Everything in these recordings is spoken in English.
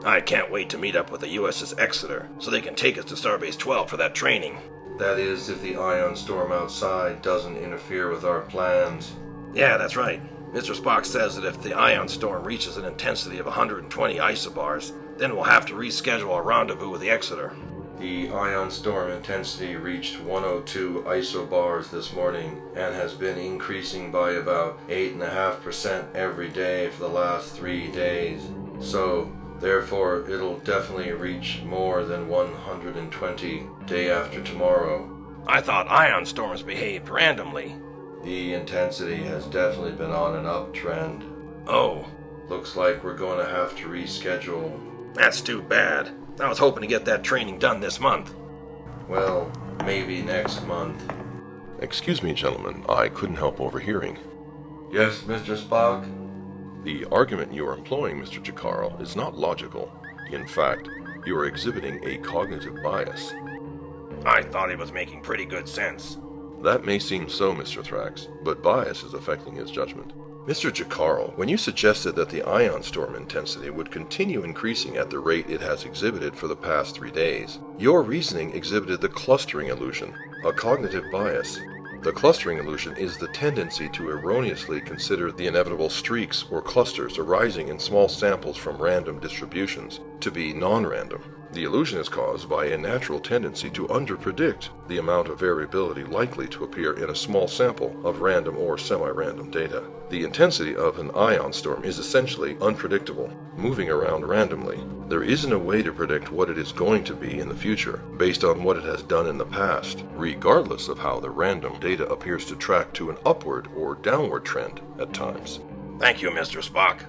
I can't wait to meet up with the USS Exeter so they can take us to Starbase 12 for that training. That is, if the ion storm outside doesn't interfere with our plans. Yeah, that's right. Mr. Spock says that if the ion storm reaches an intensity of 120 isobars, then we'll have to reschedule a rendezvous with the Exeter. The ion storm intensity reached 102 isobars this morning and has been increasing by about 8.5% every day for the last 3 days. So, therefore, it'll definitely reach more than 120 day after tomorrow. I thought ion storms behaved randomly. The intensity has definitely been on an uptrend. Oh. Looks like we're going to have to reschedule. That's too bad. I was hoping to get that training done this month. Well, maybe next month. Excuse me, gentlemen, I couldn't help overhearing. Yes, Mr. Spock? The argument you are employing, Mr. Jacaro, is not logical. In fact, you are exhibiting a cognitive bias. I thought he was making pretty good sense. That may seem so, Mr. Thrax, but bias is affecting his judgment. Mr. Jacaro, when you suggested that the ion storm intensity would continue increasing at the rate it has exhibited for the past 3 days, your reasoning exhibited the clustering illusion, a cognitive bias. The clustering illusion is the tendency to erroneously consider the inevitable streaks or clusters arising in small samples from random distributions to be non-random. The illusion is caused by a natural tendency to underpredict the amount of variability likely to appear in a small sample of random or semi-random data. The intensity of an ion storm is essentially unpredictable, moving around randomly. There isn't a way to predict what it is going to be in the future based on what it has done in the past, regardless of how the random data appears to track to an upward or downward trend at times. Thank you, Mr. Spock.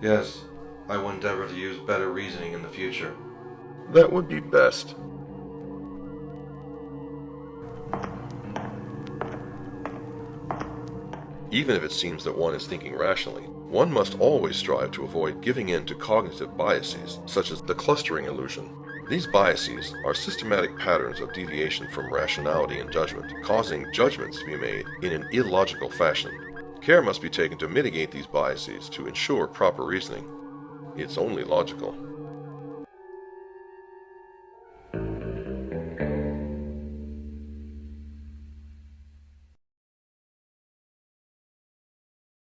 Yes, I will endeavor to use better reasoning in the future. That would be best. Even if it seems that one is thinking rationally, one must always strive to avoid giving in to cognitive biases, such as the clustering illusion. These biases are systematic patterns of deviation from rationality and judgment, causing judgments to be made in an illogical fashion. Care must be taken to mitigate these biases to ensure proper reasoning. It's only logical.